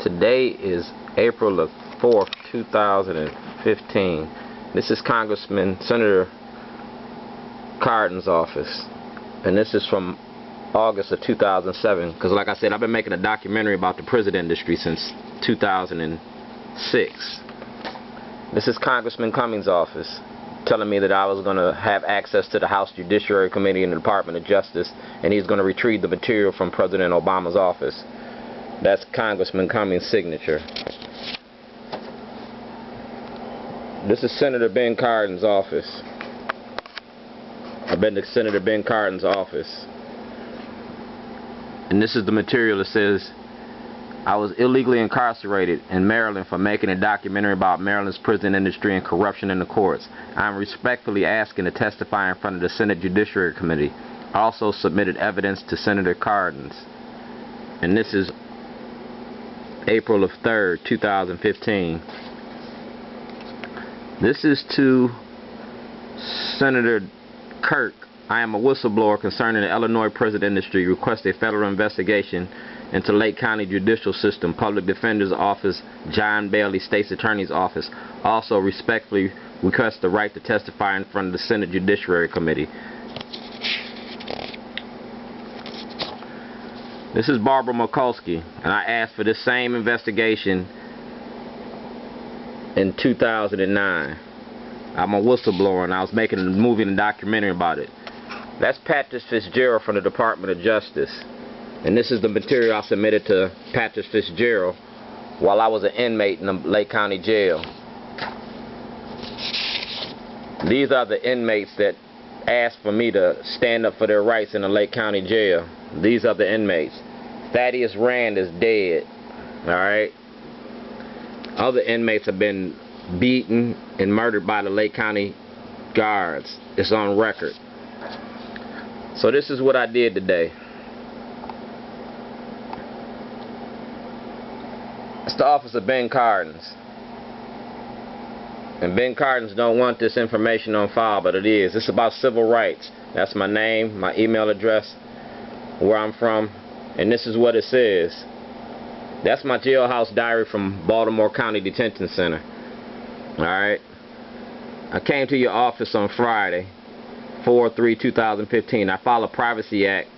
Today is April the 4th, 2015. This is Congressman Senator Cardin's office, and this is from August of 2007, because like I said, I've been making a documentary about the prison industry since 2006. This is Congressman Cummings' office telling me that I was going to have access to the House Judiciary Committee and the Department of Justice, and he's going to retrieve the material from President Obama's office. That's Congressman Cummings' signature. This is Senator Ben Cardin's office. I've been to Senator Ben Cardin's office. And this is the material that says, I was illegally incarcerated in Maryland for making a documentary about Maryland's prison industry and corruption in the courts. I am respectfully asking to testify in front of the Senate Judiciary Committee. I also submitted evidence to Senator Cardin's. And this is April of 3rd, 2015. This is to Senator Kirk. I am a whistleblower concerning the Illinois prison industry. Request a federal investigation into Lake County Judicial System, Public Defender's Office, John Bailey, State's Attorney's Office. Also respectfully request the right to testify in front of the Senate Judiciary Committee. This is Barbara Mikulski, and I asked for this same investigation in 2009. I'm a whistleblower, and I was making a movie and a documentary about it. That's Patrick Fitzgerald from the Department of Justice. And this is the material I submitted to Patrick Fitzgerald while I was an inmate in the Lake County Jail. These are the inmates that asked for me to stand up for their rights in the Lake County Jail. These are the inmates. Thaddeus Rand is dead. Alright? Other inmates have been beaten and murdered by the Lake County guards. It's on record. So this is what I did today. It's the office of Ben Cardin's. And Ben Cardin's don't want this information on file, but it is. It's about civil rights. That's my name, my email address, where I'm from, and this is what it says. That's my jailhouse diary from Baltimore County Detention Center. Alright? I came to your office on Friday, 4/3/2015. I filed a Privacy Act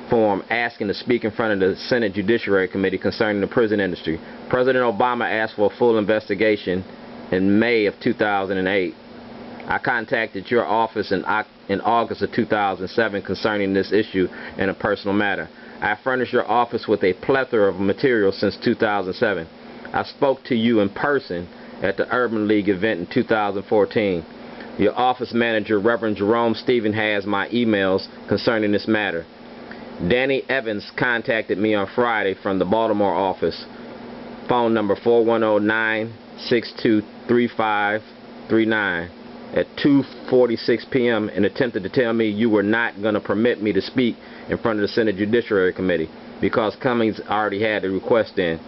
form asking to speak in front of the Senate Judiciary Committee concerning the prison industry. President Obama asked for a full investigation in May of 2008. I contacted your office in August of 2007 concerning this issue in a personal matter. I furnished your office with a plethora of material since 2007. I spoke to you in person at the Urban League event in 2014. Your office manager, Reverend Jerome Stephen, has my emails concerning this matter. Danny Evans contacted me on Friday from the Baltimore office. Phone number 410-962-3539 at 2:46 p.m. and attempted to tell me you were not going to permit me to speak in front of the Senate Judiciary Committee because Cummings already had the request in.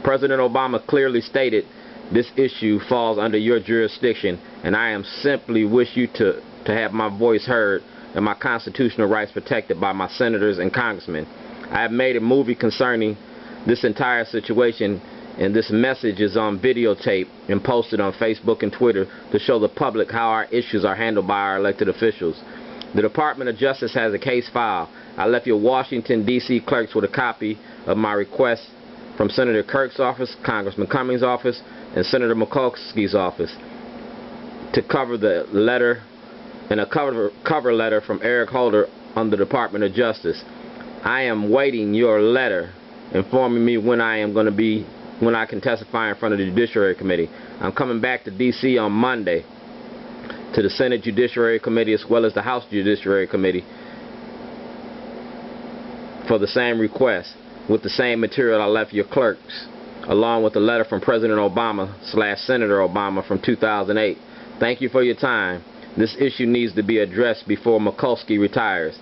President Obama clearly stated this issue falls under your jurisdiction, and I am simply wish you to have my voice heard and my constitutional rights protected by my senators and congressmen. I have made a movie concerning this entire situation, and this message is on videotape and posted on Facebook and Twitter to show the public how our issues are handled by our elected officials. The Department of Justice has a case file. I left your Washington, D.C. clerks with a copy of my request from Senator Kirk's office, Congressman Cummings' office, and Senator Mikulski's office to cover the letter, and a cover letter from Eric Holder on the Department of Justice. I am waiting your letter informing me when I can testify in front of the Judiciary Committee. I'm coming back to D.C. on Monday to the Senate Judiciary Committee as well as the House Judiciary Committee for the same request with the same material I left your clerks, along with the letter from President Obama / Senator Obama from 2008. Thank you for your time. This issue needs to be addressed before Mikulski retires.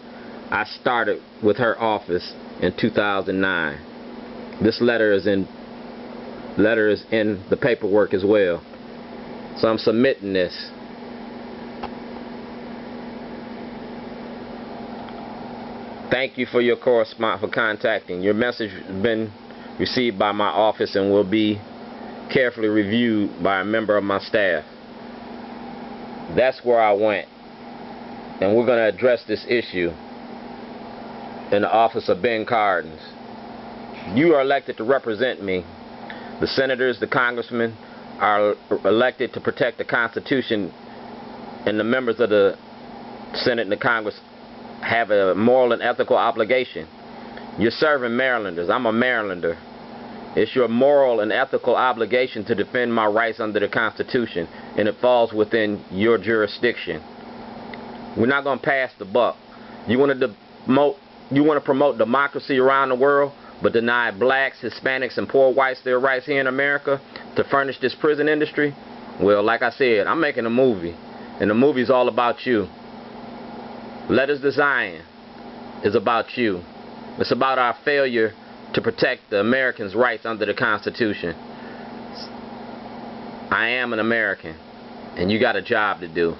I started with her office in 2009. This letter is in the paperwork as well. So I'm submitting this. Thank you for your correspondence, for contacting. Your message has been received by my office and will be carefully reviewed by a member of my staff. That's where I went, and we're going to address this issue in the office of Ben Cardin. You are elected to represent me. The senators, the congressmen are elected to protect the Constitution, and the members of the Senate and the Congress have a moral and ethical obligation. You're serving Marylanders. I'm a Marylander. It's your moral and ethical obligation to defend my rights under the Constitution, and it falls within your jurisdiction. We're not going to pass the buck. You want to promote democracy around the world, but deny blacks, Hispanics, and poor whites their rights here in America to furnish this prison industry? Well, like I said, I'm making a movie, and the movie's all about you. Letters to Zion is about you. It's about our failure to protect the Americans' rights under the Constitution. I am an American, and you got a job to do.